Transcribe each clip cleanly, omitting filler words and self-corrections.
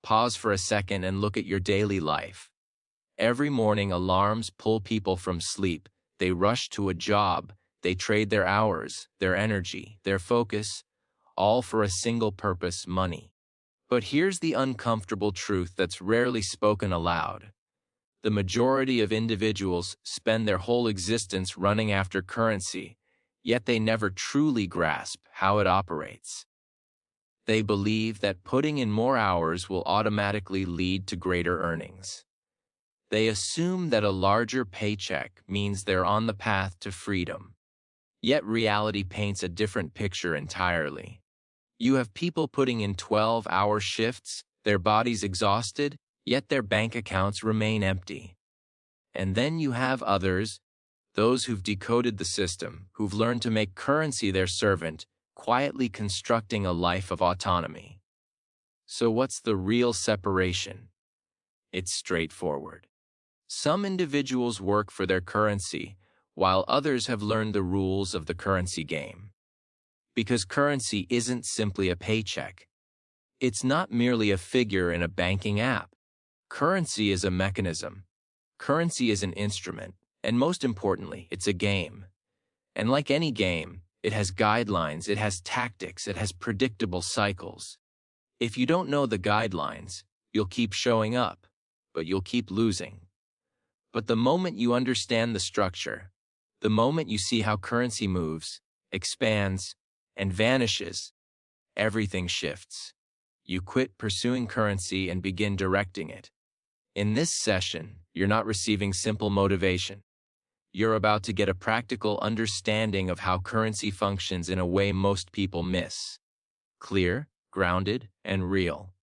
Pause for a second and look at your daily life. Every morning, alarms pull people from sleep. They rush to a job. They trade their hours, their energy, their focus, all for a single purpose: money. But here's the uncomfortable truth that's rarely spoken aloud. The majority of individuals spend their whole existence running after currency, yet they never truly grasp how it operates. They believe that putting in more hours will automatically lead to greater earnings. They assume that a larger paycheck means they're on the path to freedom. Yet reality paints a different picture entirely. You have people putting in 12-hour shifts, their bodies exhausted, yet their bank accounts remain empty. And then you have others, those who've decoded the system, who've learned to make currency their servant, quietly constructing a life of autonomy. So what's the real separation? It's straightforward. Some individuals work for their currency, while others have learned the rules of the currency game. Because currency isn't simply a paycheck. It's not merely a figure in a banking app. Currency is a mechanism. Currency is an instrument, and most importantly, it's a game. And like any game, it has guidelines, it has tactics, it has predictable cycles. If you don't know the guidelines, you'll keep showing up, but you'll keep losing. But the moment you understand the structure, the moment you see how currency moves, expands, and vanishes, everything shifts. You quit pursuing currency and begin directing it. In this session, you're not receiving simple motivation. You're about to get a practical understanding of how currency functions in a way most people miss. Clear, grounded, and real.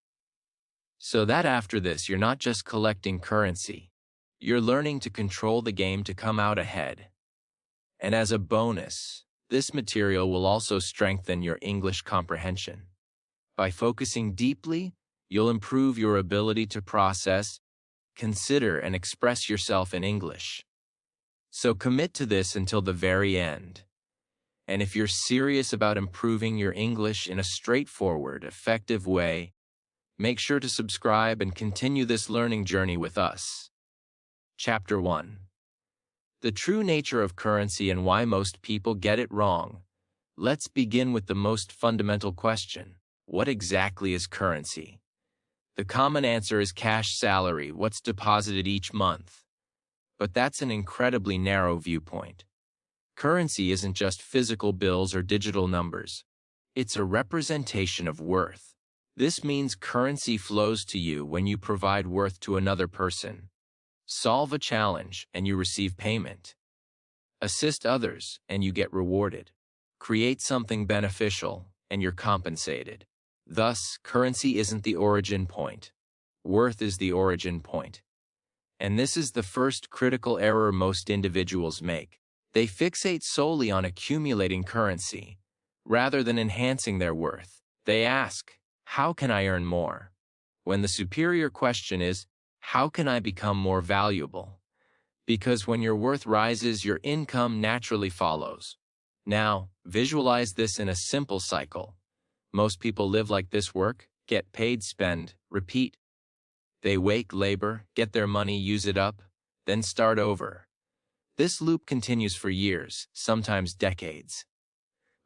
So that after this, you're not just collecting currency. You're learning to control the game to come out ahead. And as a bonus, this material will also strengthen your English comprehension. By focusing deeply, you'll improve your ability to process, consider, and express yourself in English. So commit to this until the very end. And if you're serious about improving your English in a straightforward, effective way, make sure to subscribe and continue this learning journey with us. Chapter 1. The true nature of currency and why most people get it wrong. Let's begin with the most fundamental question. What exactly is currency? The common answer is cash salary, what's deposited each month. But that's an incredibly narrow viewpoint. Currency isn't just physical bills or digital numbers. It's a representation of worth. This means currency flows to you when you provide worth to another person. Solve a challenge and you receive payment. Assist others and you get rewarded. Create something beneficial and you're compensated. Thus, currency isn't the origin point. Worth is the origin point. And this is the first critical error most individuals make. They fixate solely on accumulating currency, rather than enhancing their worth. They ask, how can I earn more? When the superior question is, how can I become more valuable? Because when your worth rises, your income naturally follows. Now, visualize this in a simple cycle. Most people live like this: work, get paid, spend, repeat. They wake, labor, get their money, use it up, then start over. This loop continues for years, sometimes decades.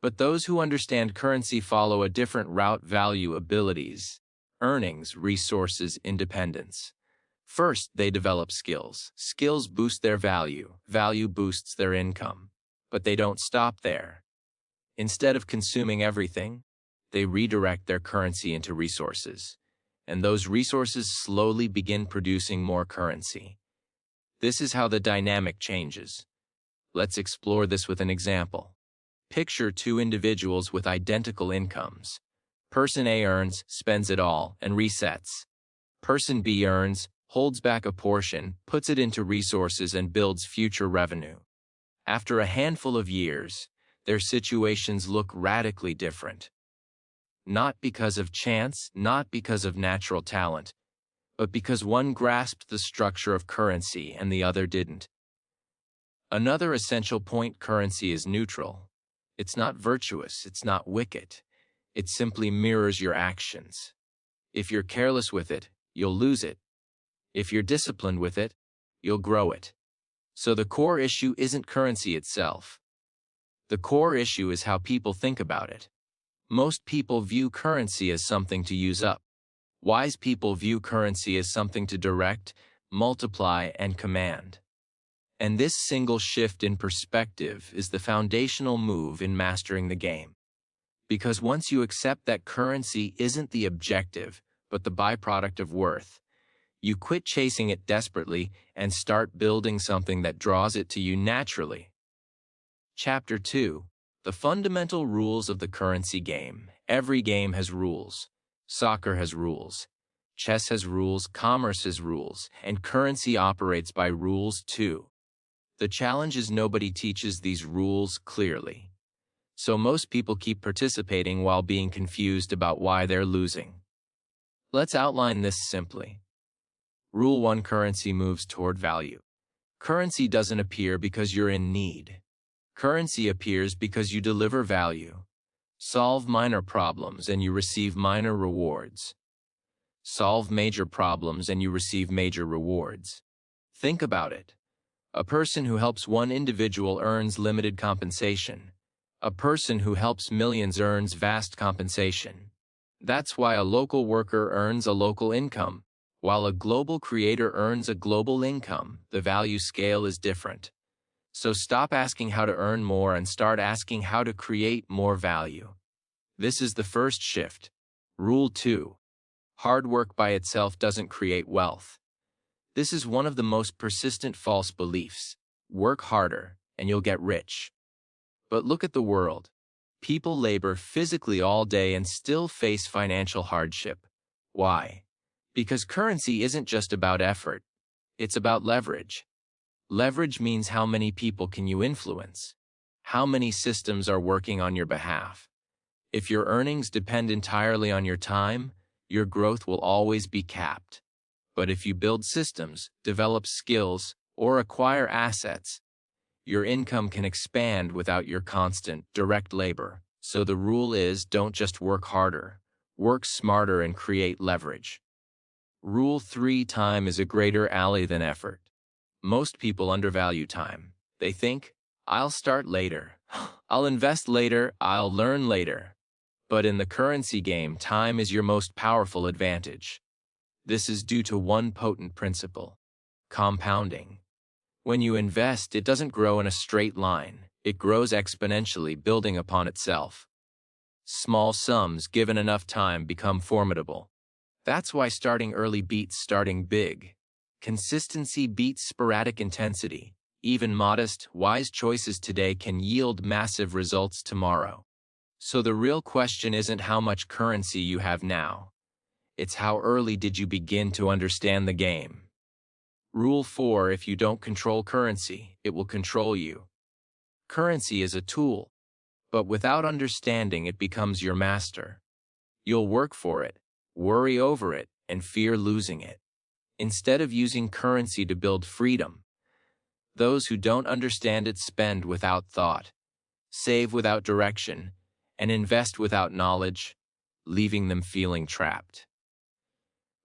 But those who understand currency follow a different route: value, abilities, earnings, resources, independence. First, they develop skills. Skills boost their value. Value boosts their income. But they don't stop there. Instead of consuming everything, they redirect their currency into resources. And those resources slowly begin producing more currency. This is how the dynamic changes. Let's explore this with an example. Picture two individuals with identical incomes. Person A earns, spends it all, and resets. Person B earns, holds back a portion, puts it into resources, and builds future revenue. After a handful of years, their situations look radically different. Not because of chance, not because of natural talent, but because one grasped the structure of currency and the other didn't. Another essential point: currency is neutral. It's not virtuous, it's not wicked. It simply mirrors your actions. If you're careless with it, you'll lose it. If you're disciplined with it, you'll grow it. So the core issue isn't currency itself. The core issue is how people think about it. Most people view currency as something to use up. Wise people view currency as something to direct, multiply, and command. And this single shift in perspective is the foundational move in mastering the game. Because once you accept that currency isn't the objective, but the byproduct of worth, you quit chasing it desperately and start building something that draws it to you naturally. Chapter 2. The fundamental rules of the currency game. Every game has rules. Soccer has rules. Chess has rules, commerce has rules, and currency operates by rules too. The challenge is nobody teaches these rules clearly. So most people keep participating while being confused about why they're losing. Let's outline this simply. Rule 1: currency moves toward value. Currency doesn't appear because you're in need. Currency appears because you deliver value. Solve minor problems and you receive minor rewards. Solve major problems and you receive major rewards. Think about it. A person who helps one individual earns limited compensation. A person who helps millions earns vast compensation. That's why a local worker earns a local income, while a global creator earns a global income. The value scale is different. So stop asking how to earn more and start asking how to create more value. This is the first shift. Rule 2. Hard work by itself doesn't create wealth. This is one of the most persistent false beliefs. Work harder, and you'll get rich. But look at the world. People labor physically all day and still face financial hardship. Why? Because currency isn't just about effort. It's about leverage. Leverage means how many people can you influence? How many systems are working on your behalf? If your earnings depend entirely on your time, your growth will always be capped. But if you build systems, develop skills, or acquire assets, your income can expand without your constant, direct labor. So the rule is, don't just work harder, work smarter and create leverage. Rule 3: time is a greater ally than effort. Most people undervalue time. They think, I'll start later, I'll invest later, I'll learn later. But in the currency game, time is your most powerful advantage. This is due to one potent principle: compounding. When you invest, it doesn't grow in a straight line. It grows exponentially, building upon itself. Small sums, given enough time, become formidable. That's why starting early beats starting big. Consistency beats sporadic intensity. Even modest, wise choices today can yield massive results tomorrow. So the real question isn't how much currency you have now. It's how early did you begin to understand the game. Rule 4: if you don't control currency, it will control you. Currency is a tool, but without understanding it becomes your master. You'll work for it, worry over it, and fear losing it. Instead of using currency to build freedom, those who don't understand it spend without thought, save without direction, and invest without knowledge, leaving them feeling trapped.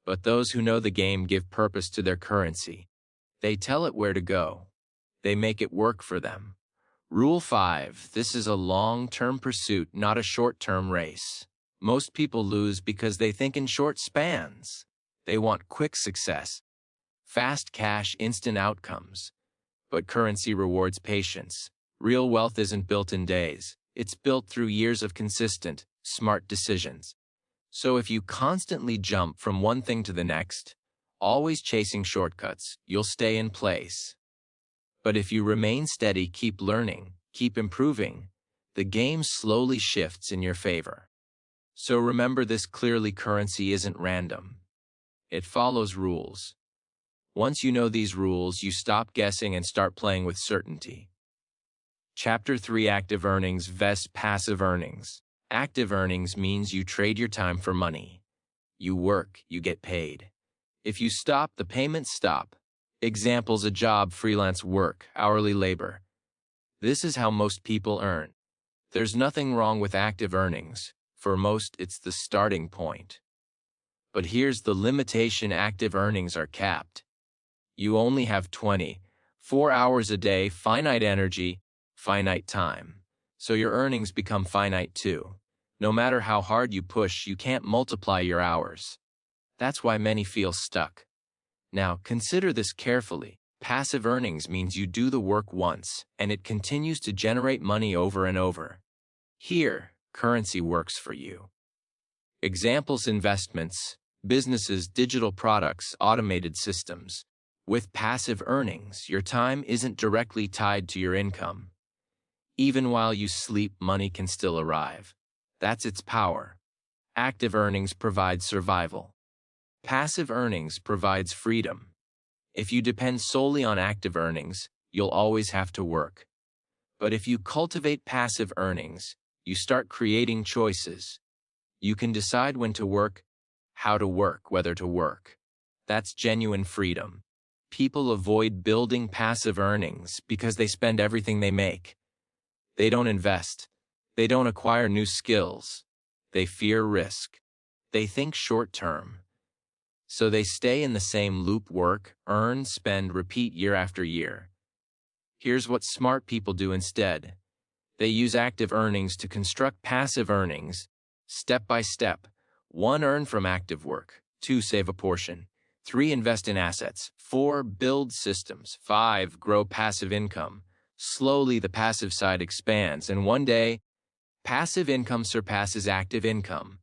But those who know the game give purpose to their currency. They tell it where to go. They make it work for them. Rule 5: this is a long-term pursuit, not a short-term race. Most people lose because they think in short spans. They want quick success, fast cash, instant outcomes. But currency rewards patience. Real wealth isn't built in days. It's built through years of consistent, smart decisions. So if you constantly jump from one thing to the next, always chasing shortcuts, you'll stay in place. But if you remain steady, keep learning, keep improving, the game slowly shifts in your favor. So remember this clearly: currency isn't random. It follows rules. Once you know these rules, you stop guessing and start playing with certainty. Chapter 3: active earnings vs. passive earnings. Active earnings means you trade your time for money. You work, you get paid. If you stop, the payments stop. Examples: a job, freelance work, hourly labor. This is how most people earn. There's nothing wrong with active earnings. For most, it's the starting point. But here's the limitation: active earnings are capped. You only have 24 hours a day, finite energy, finite time. So your earnings become finite too. No matter how hard you push, you can't multiply your hours. That's why many feel stuck. Now, consider this carefully. Passive earnings means you do the work once, and it continues to generate money over and over. Here, currency works for you. Examples: investments, businesses, digital products, automated systems. With passive earnings, your time isn't directly tied to your income. Even while you sleep, money can still arrive. That's its power. Active earnings provide survival. Passive earnings provides freedom. If you depend solely on active earnings, you'll always have to work. But if you cultivate passive earnings, you start creating choices. You can decide when to work, how to work, whether to work. That's genuine freedom. People avoid building passive earnings because they spend everything they make. They don't invest. They don't acquire new skills. They fear risk. They think short-term. So they stay in the same loop: work, earn, spend, repeat year after year. Here's what smart people do instead. They use active earnings to construct passive earnings, step by step. 1. Earn from active work. 2. Save a portion. 3. Invest in assets. 4. Build systems. 5. Grow passive income. Slowly, the passive side expands, and one day, passive income surpasses active income.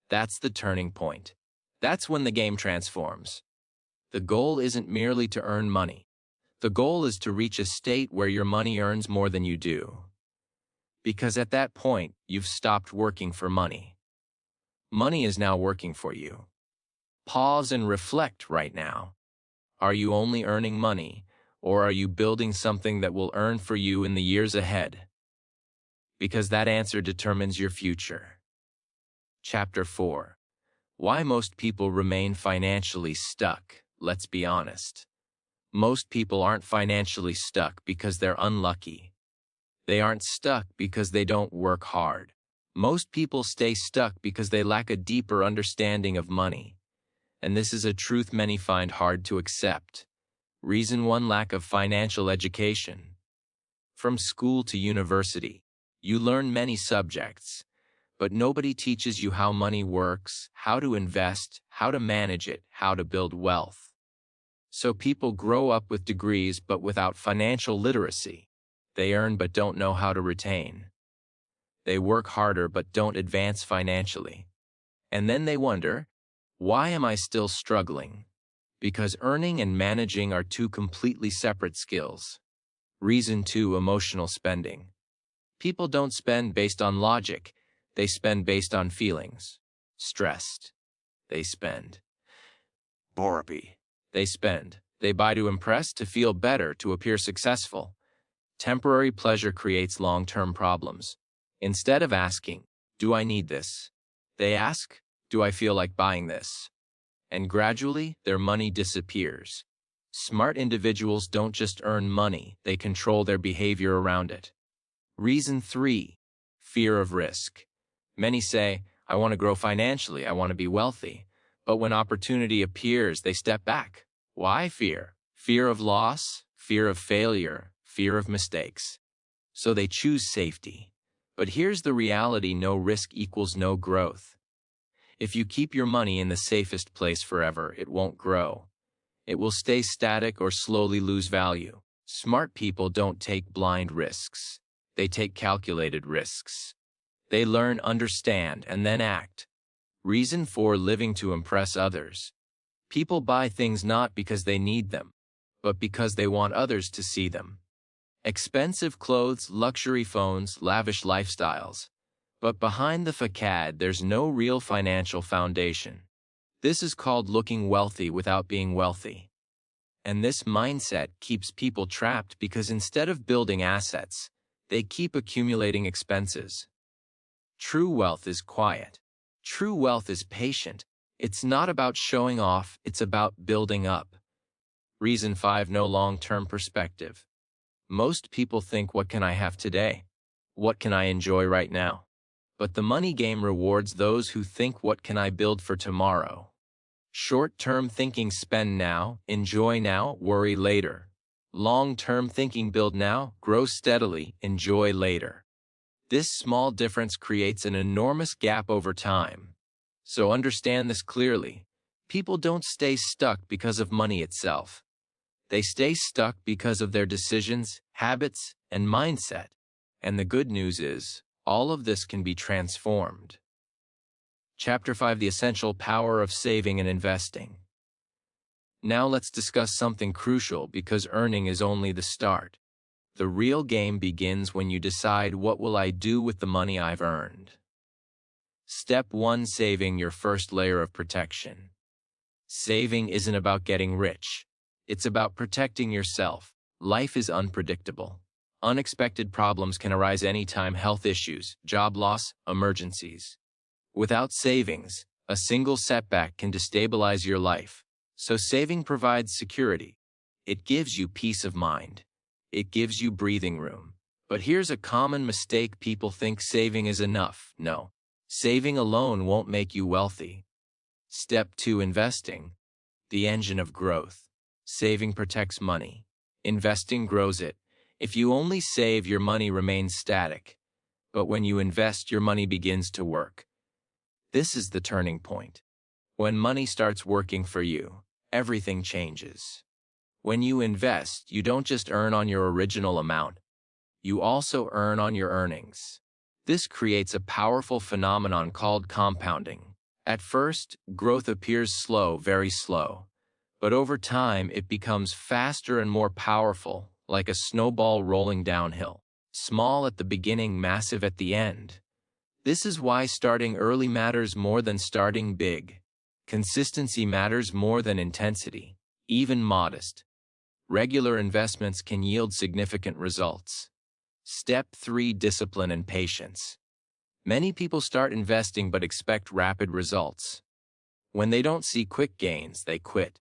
That's the turning point. That's when the game transforms. The goal isn't merely to earn money. The goal is to reach a state where your money earns more than you do. Because at that point, you've stopped working for money. Money is now working for you. Pause and reflect right now. Are you only earning money, or are you building something that will earn for you in the years ahead? Because that answer determines your future. Chapter 4. Why most people remain financially stuck. Let's be honest. Most people aren't financially stuck because they're unlucky. They aren't stuck because they don't work hard. Most people stay stuck because they lack a deeper understanding of money. And this is a truth many find hard to accept. Reason 1: lack of financial education. From school to university, you learn many subjects, but nobody teaches you how money works, how to invest, how to manage it, how to build wealth. So people grow up with degrees but without financial literacy. They earn but don't know how to retain. They work harder but don't advance financially. And then they wonder, why am I still struggling? Because earning and managing are two completely separate skills. Reason 2: emotional spending. People don't spend based on logic. They spend based on feelings. Stressed. They spend. Bored. They spend. They buy to impress, to feel better, to appear successful. Temporary pleasure creates long-term problems. Instead of asking, do I need this? They ask, do I feel like buying this? And gradually, their money disappears. Smart individuals don't just earn money, they control their behavior around it. Reason 3: fear of risk. Many say, I want to grow financially, I want to be wealthy. But when opportunity appears, they step back. Why fear? Fear of loss, fear of failure, fear of mistakes. So they choose safety. But here's the reality: no risk equals no growth. If you keep your money in the safest place forever, it won't grow. It will stay static or slowly lose value. Smart people don't take blind risks. They take calculated risks. They learn, understand, and then act. Reason 4: living to impress others. People buy things not because they need them, but because they want others to see them. Expensive clothes, luxury phones, lavish lifestyles. But behind the facade, there's no real financial foundation. This is called looking wealthy without being wealthy. And this mindset keeps people trapped because instead of building assets, they keep accumulating expenses. True wealth is quiet. True wealth is patient. It's not about showing off, it's about building up. Reason 5: no long-term perspective. Most people think, what can I have today? What can I enjoy right now? But the money game rewards those who think, what can I build for tomorrow? Short-term thinking: spend now, enjoy now, worry later. Long-term thinking: build now, grow steadily, enjoy later. This small difference creates an enormous gap over time. So understand this clearly. People don't stay stuck because of money itself. They stay stuck because of their decisions, habits, and mindset. And the good news is, all of this can be transformed. Chapter 5: The Essential Power of Saving and Investing. Now let's discuss something crucial, because earning is only the start. The real game begins when you decide, what will I do with the money I've earned? Step 1: Saving: your first layer of protection. Saving isn't about getting rich. It's about protecting yourself. Life is unpredictable. Unexpected problems can arise anytime: health issues, job loss, emergencies. Without savings, a single setback can destabilize your life. So saving provides security. It gives you peace of mind. It gives you breathing room. But here's a common mistake: people think saving is enough. No. Saving alone won't make you wealthy. Step 2: Investing. The engine of growth. Saving protects money. Investing grows it. If you only save, your money remains static. But when you invest, your money begins to work. This is the turning point. When money starts working for you, everything changes. When you invest, you don't just earn on your original amount. You also earn on your earnings. This creates a powerful phenomenon called compounding. At first, growth appears slow, very slow. But over time, it becomes faster and more powerful, like a snowball rolling downhill. Small at the beginning, massive at the end. This is why starting early matters more than starting big. Consistency matters more than intensity, even modest. Regular investments can yield significant results. Step 3: Discipline and patience. Many people start investing but expect rapid results. When they don't see quick gains, they quit.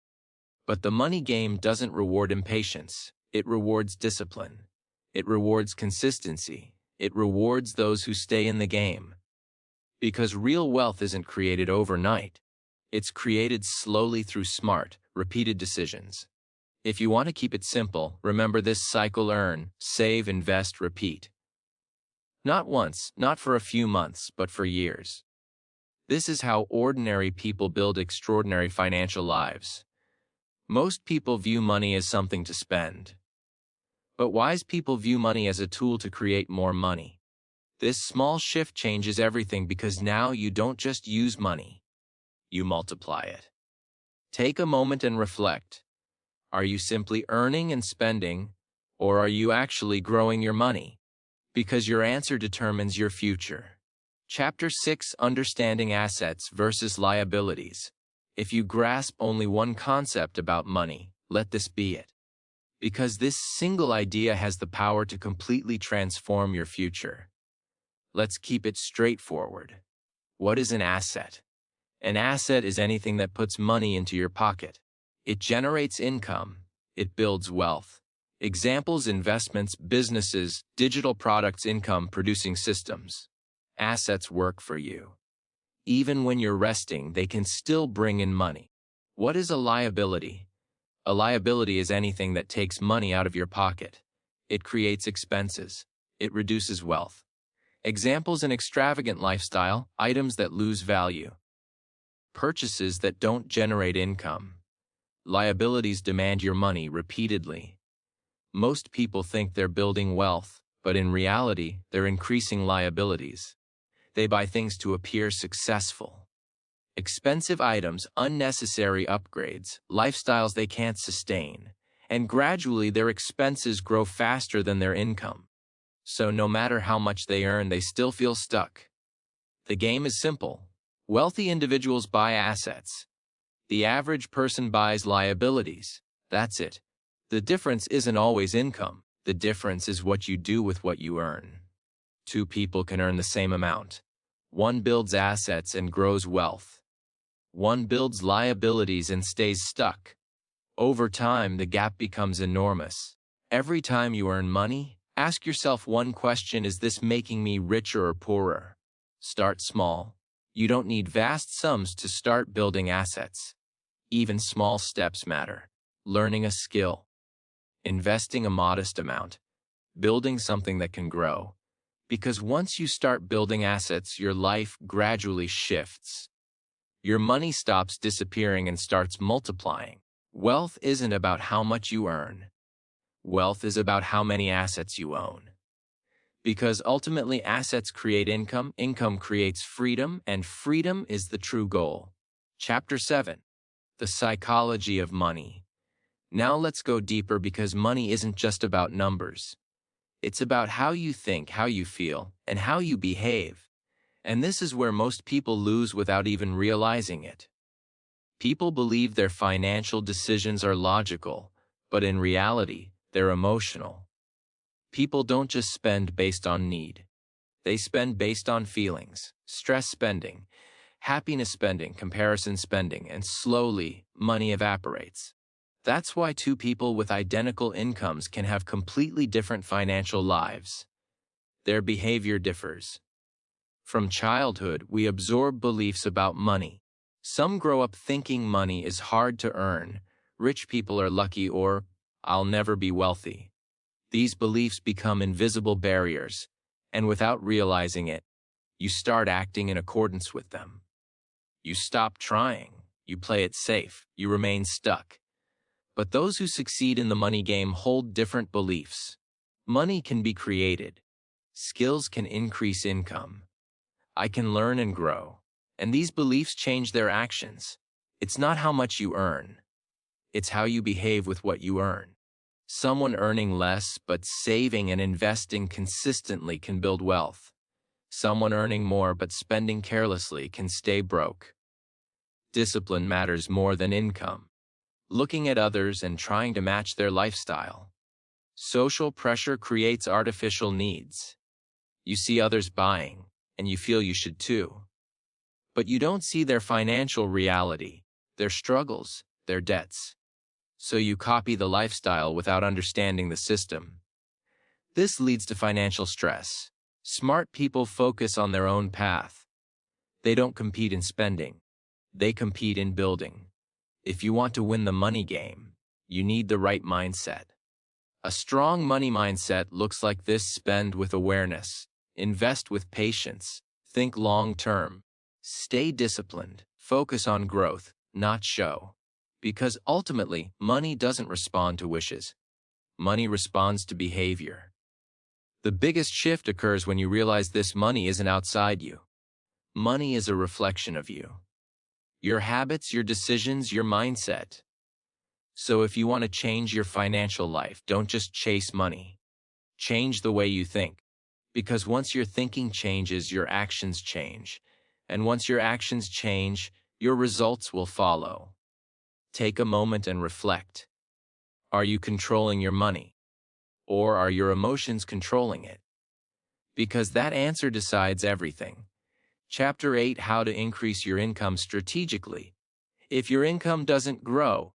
But the money game doesn't reward impatience. It rewards discipline. It rewards consistency. It rewards those who stay in the game. Because real wealth isn't created overnight. It's created slowly through smart, repeated decisions. If you want to keep it simple, remember this cycle: earn, save, invest, repeat. Not once, not for a few months, but for years. This is how ordinary people build extraordinary financial lives. Most people view money as something to spend. But wise people view money as a tool to create more money. This small shift changes everything, because now you don't just use money. You multiply it. Take a moment and reflect. Are you simply earning and spending, or are you actually growing your money? Because your answer determines your future. Chapter 6: Understanding Assets versus Liabilities. If you grasp only one concept about money, let this be it. Because this single idea has the power to completely transform your future. Let's keep it straightforward. What is an asset? An asset is anything that puts money into your pocket. It generates income. It builds wealth. Examples: investments, businesses, digital products, income-producing systems. Assets work for you. Even when you're resting, they can still bring in money. What is a liability? A liability is anything that takes money out of your pocket. It creates expenses. It reduces wealth. Examples: an extravagant lifestyle, items that lose value. Purchases that don't generate income. Liabilities demand your money repeatedly. Most people think they're building wealth, but in reality, they're increasing liabilities. They buy things to appear successful. Expensive items, unnecessary upgrades, lifestyles they can't sustain, and gradually their expenses grow faster than their income. So no matter how much they earn, they still feel stuck. The game is simple. Wealthy individuals buy assets. The average person buys liabilities. That's it. The difference isn't always income. The difference is what you do with what you earn. Two people can earn the same amount. One builds assets and grows wealth. One builds liabilities and stays stuck. Over time, the gap becomes enormous. Every time you earn money, ask yourself one question: is this making me richer or poorer? Start small. You don't need vast sums to start building assets. Even small steps matter. Learning a skill, investing a modest amount, building something that can grow. Because once you start building assets, your life gradually shifts. Your money stops disappearing and starts multiplying. Wealth isn't about how much you earn. Wealth is about how many assets you own. Because ultimately assets create income, income creates freedom, and freedom is the true goal. Chapter 7. The Psychology of Money. Now let's go deeper because money isn't just about numbers. It's about how you think, how you feel, and how you behave. And this is where most people lose without even realizing it. People believe their financial decisions are logical, but in reality, they're emotional. People don't just spend based on need. They spend based on feelings, stress spending, happiness spending, comparison spending, and slowly, money evaporates. That's why two people with identical incomes can have completely different financial lives. Their behavior differs. From childhood, we absorb beliefs about money. Some grow up thinking money is hard to earn, rich people are lucky, or I'll never be wealthy. These beliefs become invisible barriers, and without realizing it, you start acting in accordance with them. You stop trying, you play it safe, you remain stuck. But those who succeed in the money game hold different beliefs. Money can be created. Skills can increase income. I can learn and grow. And these beliefs change their actions. It's not how much you earn. It's how you behave with what you earn. Someone earning less but saving and investing consistently can build wealth. Someone earning more but spending carelessly can stay broke. Discipline matters more than income. Looking at others and trying to match their lifestyle. Social pressure creates artificial needs. You see others buying, and you feel you should too. But you don't see their financial reality, their struggles, their debts. So you copy the lifestyle without understanding the system. This leads to financial stress. Smart people focus on their own path. They don't compete in spending. They compete in building. If you want to win the money game, you need the right mindset. A strong money mindset looks like this: spend with awareness, invest with patience, think long-term, stay disciplined, focus on growth, not show. Because ultimately, money doesn't respond to wishes. Money responds to behavior. The biggest shift occurs when you realize this: money isn't outside you. Money is a reflection of you. Your habits, your decisions, your mindset. So if you want to change your financial life, don't just chase money. Change the way you think. Because once your thinking changes, your actions change. And once your actions change, your results will follow. Take a moment and reflect. Are you controlling your money? Or are your emotions controlling it? Because that answer decides everything. Chapter 8: How to increase your income strategically. If your income doesn't grow,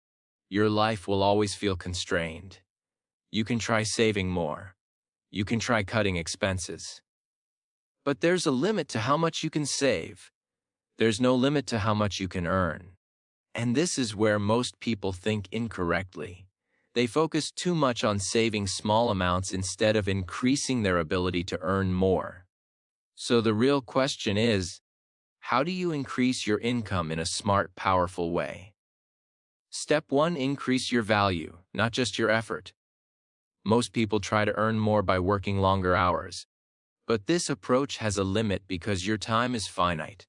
your life will always feel constrained. You can try saving more. You can try cutting expenses. But there's a limit to how much you can save. There's no limit to how much you can earn. And this is where most people think incorrectly. They focus too much on saving small amounts instead of increasing their ability to earn more. So the real question is, how do you increase your income in a smart, powerful way? Step 1: increase your value, not just your effort. Most people try to earn more by working longer hours. But this approach has a limit because your time is finite.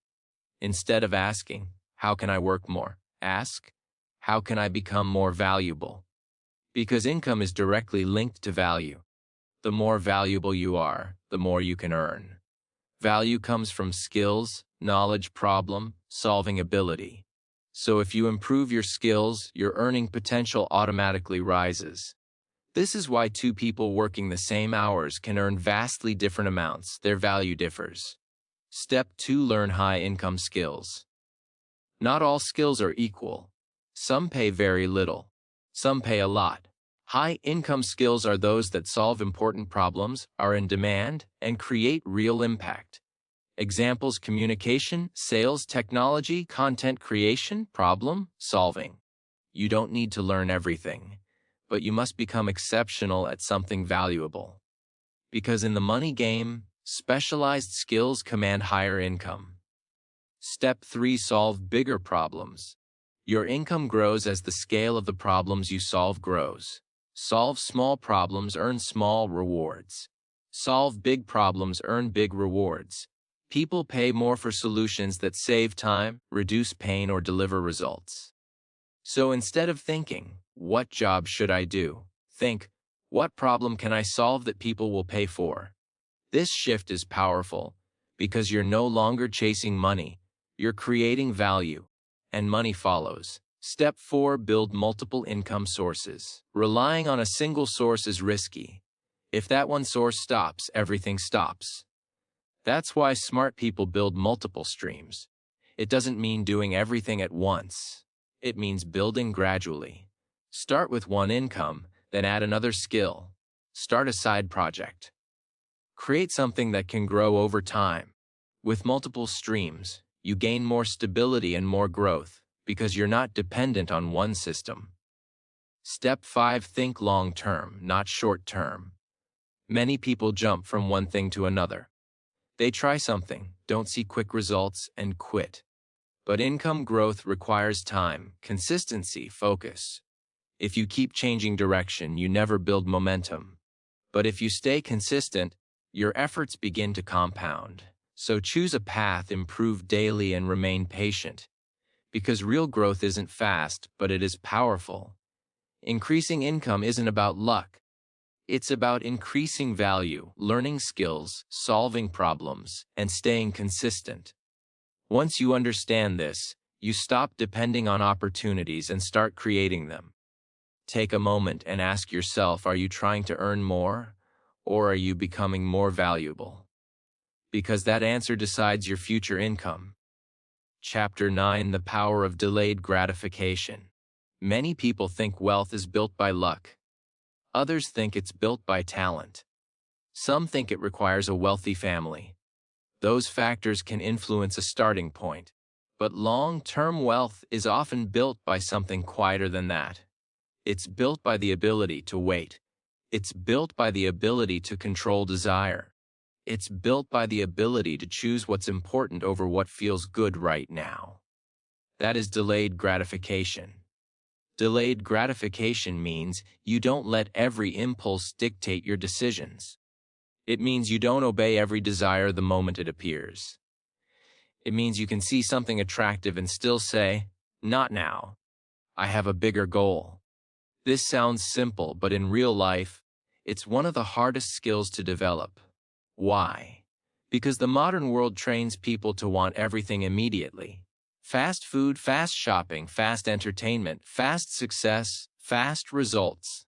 Instead of asking, how can I work more? Ask, how can I become more valuable? Because income is directly linked to value. The more valuable you are, the more you can earn. Value comes from skills, knowledge, problem-solving ability. So if you improve your skills, your earning potential automatically rises. This is why two people working the same hours can earn vastly different amounts. Their value differs. Step 2: learn high-income skills. Not all skills are equal. Some pay very little. Some pay a lot. High-income skills are those that solve important problems, are in demand, and create real impact. Examples: communication, sales, technology, content creation, problem solving. You don't need to learn everything, but you must become exceptional at something valuable. Because in the money game, specialized skills command higher income. Step 3. Solve bigger problems. Your income grows as the scale of the problems you solve grows. Solve small problems, earn small rewards. Solve big problems, earn big rewards. People pay more for solutions that save time, reduce pain, or deliver results. So instead of thinking, what job should I do? Think, what problem can I solve that people will pay for? This shift is powerful because you're no longer chasing money, you're creating value, and money follows. Step 4. Build multiple income sources. Relying on a single source is risky. If that one source stops, everything stops. That's why smart people build multiple streams. It doesn't mean doing everything at once. It means building gradually. Start with one income, then add another skill. Start a side project. Create something that can grow over time. With multiple streams, you gain more stability and more growth because you're not dependent on one system. Step 5. Think long-term, not short-term. Many people jump from one thing to another. They try something, don't see quick results, and quit. But income growth requires time, consistency, focus. If you keep changing direction, you never build momentum. But if you stay consistent, your efforts begin to compound. So choose a path, improve daily, and remain patient. Because real growth isn't fast, but it is powerful. Increasing income isn't about luck. It's about increasing value, learning skills, solving problems, and staying consistent. Once you understand this, you stop depending on opportunities and start creating them. Take a moment and ask yourself, are you trying to earn more, or are you becoming more valuable? Because that answer decides your future income. Chapter 9. The Power of Delayed Gratification. Many people think wealth is built by luck. Others think it's built by talent. Some think it requires a wealthy family. Those factors can influence a starting point. But long-term wealth is often built by something quieter than that. It's built by the ability to wait. It's built by the ability to control desire. It's built by the ability to choose what's important over what feels good right now. That is delayed gratification. Delayed gratification means you don't let every impulse dictate your decisions. It means you don't obey every desire the moment it appears. It means you can see something attractive and still say, not now. I have a bigger goal. This sounds simple, but in real life, it's one of the hardest skills to develop. Why? Because the modern world trains people to want everything immediately. Fast food, fast shopping, fast entertainment, fast success, fast results.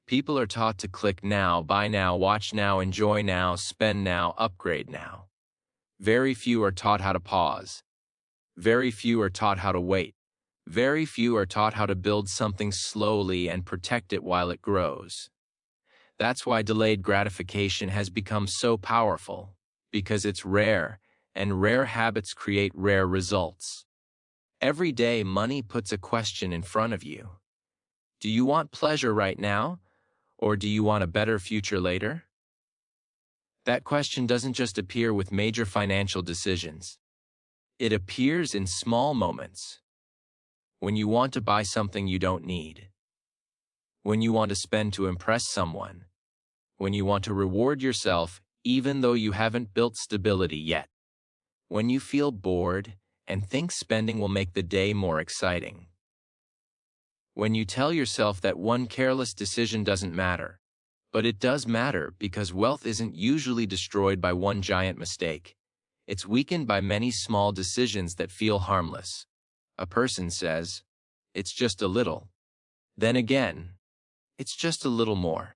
People are taught to click now, buy now, watch now, enjoy now, spend now, upgrade now. Very few are taught how to pause. Very few are taught how to wait. Very few are taught how to build something slowly and protect it while it grows. That's why delayed gratification has become so powerful, because it's rare, and rare habits create rare results. Every day, money puts a question in front of you. Do you want pleasure right now, or do you want a better future later? That question doesn't just appear with major financial decisions. It appears in small moments. When you want to buy something you don't need. When you want to spend to impress someone. When you want to reward yourself, even though you haven't built stability yet. When you feel bored and think spending will make the day more exciting. When you tell yourself that one careless decision doesn't matter. But it does matter because wealth isn't usually destroyed by one giant mistake. It's weakened by many small decisions that feel harmless. A person says, it's just a little. Then again, it's just a little more.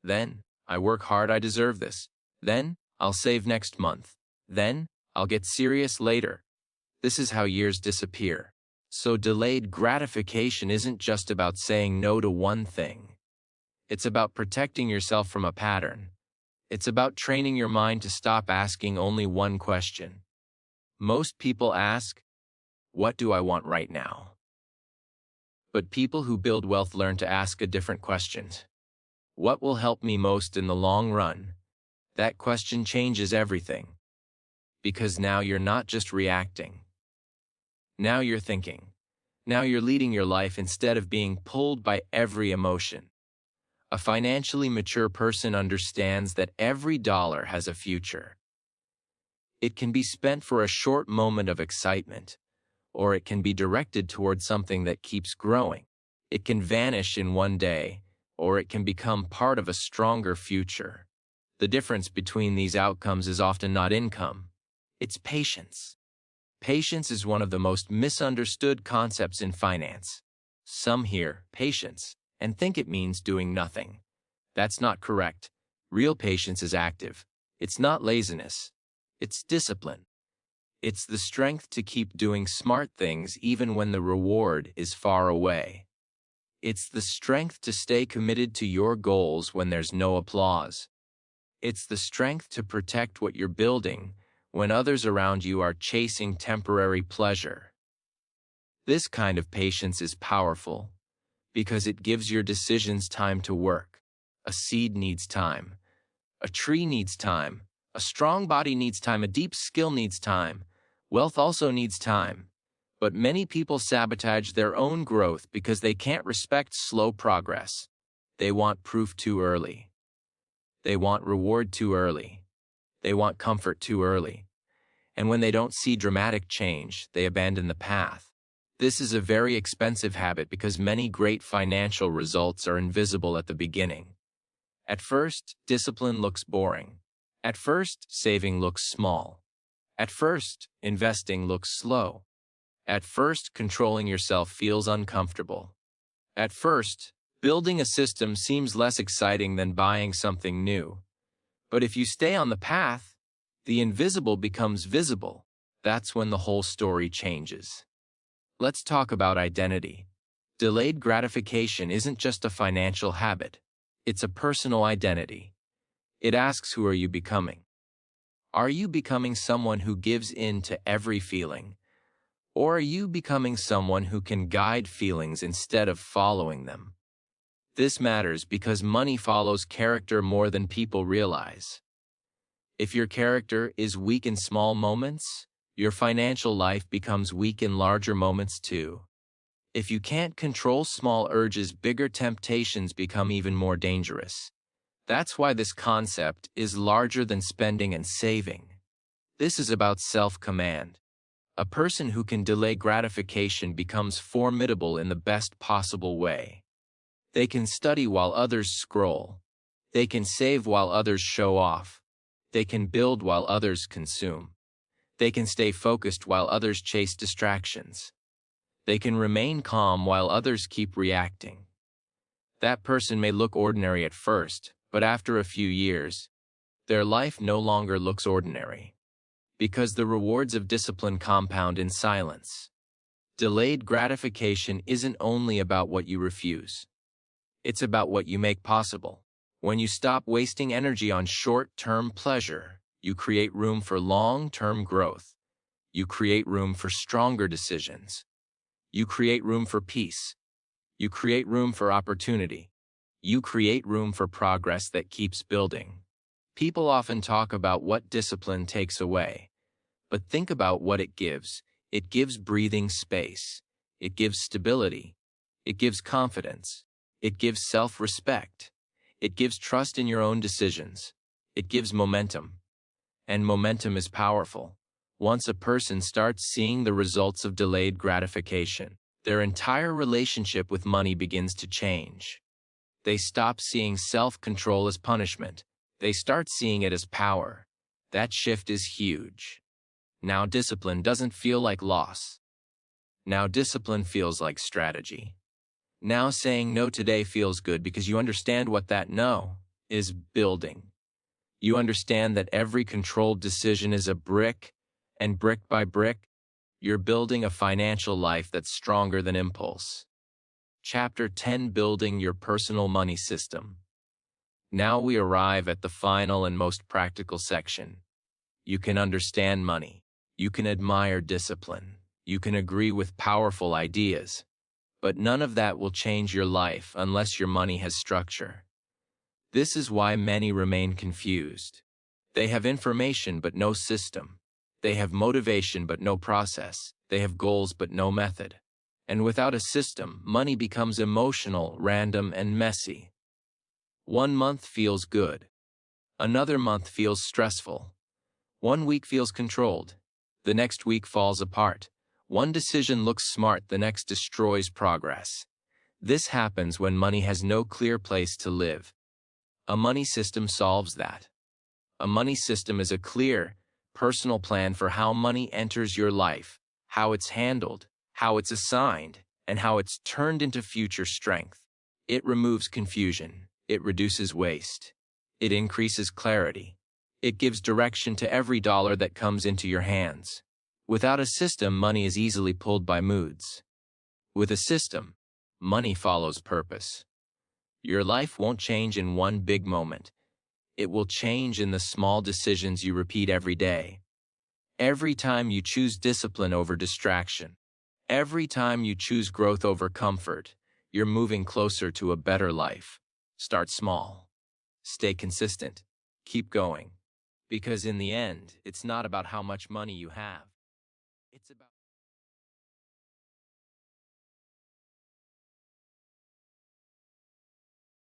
Then, I work hard, I deserve this. Then, I'll save next month. Then, I'll get serious later. This is how years disappear. So delayed gratification isn't just about saying no to one thing. It's about protecting yourself from a pattern. It's about training your mind to stop asking only one question. Most people ask, "What do I want right now?" But people who build wealth learn to ask a different question. What will help me most in the long run? That question changes everything. Because now you're not just reacting. Now you're thinking. Now you're leading your life instead of being pulled by every emotion. A financially mature person understands that every dollar has a future. It can be spent for a short moment of excitement, or it can be directed towards something that keeps growing. It can vanish in one day, or it can become part of a stronger future. The difference between these outcomes is often not income. It's patience. Patience is one of the most misunderstood concepts in finance. Some hear patience and think it means doing nothing. That's not correct. Real patience is active. It's not laziness. It's discipline. It's the strength to keep doing smart things even when the reward is far away. It's the strength to stay committed to your goals when there's no applause. It's the strength to protect what you're building when others around you are chasing temporary pleasure. This kind of patience is powerful because it gives your decisions time to work. A seed needs time. A tree needs time. A strong body needs time. A deep skill needs time. Wealth also needs time. But many people sabotage their own growth because they can't respect slow progress. They want proof too early. They want reward too early. They want comfort too early. And when they don't see dramatic change, they abandon the path. This is a very expensive habit because many great financial results are invisible at the beginning. At first, discipline looks boring. At first, saving looks small. At first, investing looks slow. At first, controlling yourself feels uncomfortable. At first, building a system seems less exciting than buying something new. But if you stay on the path, the invisible becomes visible. That's when the whole story changes. Let's talk about identity. Delayed gratification isn't just a financial habit. It's a personal identity. It asks, who are you becoming? Are you becoming someone who gives in to every feeling? Or are you becoming someone who can guide feelings instead of following them? This matters because money follows character more than people realize. If your character is weak in small moments, your financial life becomes weak in larger moments too. If you can't control small urges, bigger temptations become even more dangerous. That's why this concept is larger than spending and saving. This is about self-command. A person who can delay gratification becomes formidable in the best possible way. They can study while others scroll. They can save while others show off. They can build while others consume. They can stay focused while others chase distractions. They can remain calm while others keep reacting. That person may look ordinary at first, but after a few years, their life no longer looks ordinary. Because the rewards of discipline compound in silence. Delayed gratification isn't only about what you refuse. It's about what you make possible. When you stop wasting energy on short-term pleasure, you create room for long-term growth. You create room for stronger decisions. You create room for peace. You create room for opportunity. You create room for progress that keeps building. People often talk about what discipline takes away. But think about what it gives. It gives breathing space. It gives stability. It gives confidence. It gives self-respect. It gives trust in your own decisions. It gives momentum. And momentum is powerful. Once a person starts seeing the results of delayed gratification, their entire relationship with money begins to change. They stop seeing self-control as punishment. They start seeing it as power. That shift is huge. Now discipline doesn't feel like loss. Now discipline feels like strategy. Now saying no today feels good because you understand what that no is building. You understand that every controlled decision is a brick, and brick by brick, you're building a financial life that's stronger than impulse. Chapter 10: Building Your Personal Money System. Now we arrive at the final and most practical section. You can understand money. You can admire discipline. You can agree with powerful ideas. But none of that will change your life unless your money has structure. This is why many remain confused. They have information but no system. They have motivation but no process. They have goals but no method. And without a system, money becomes emotional, random, and messy. One month feels good. Another month feels stressful. One week feels controlled. The next week falls apart. One decision looks smart, the next destroys progress. This happens when money has no clear place to live. A money system solves that. A money system is a clear, personal plan for how money enters your life, how it's handled, how it's assigned, and how it's turned into future strength. It removes confusion. It reduces waste. It increases clarity. It gives direction to every dollar that comes into your hands. Without a system, money is easily pulled by moods. With a system, money follows purpose. Your life won't change in one big moment. It will change in the small decisions you repeat every day. Every time you choose discipline over distraction, every time you choose growth over comfort, you're moving closer to a better life. Start small. Stay consistent. Keep going. Because in the end, it's not about how much money you have. It's about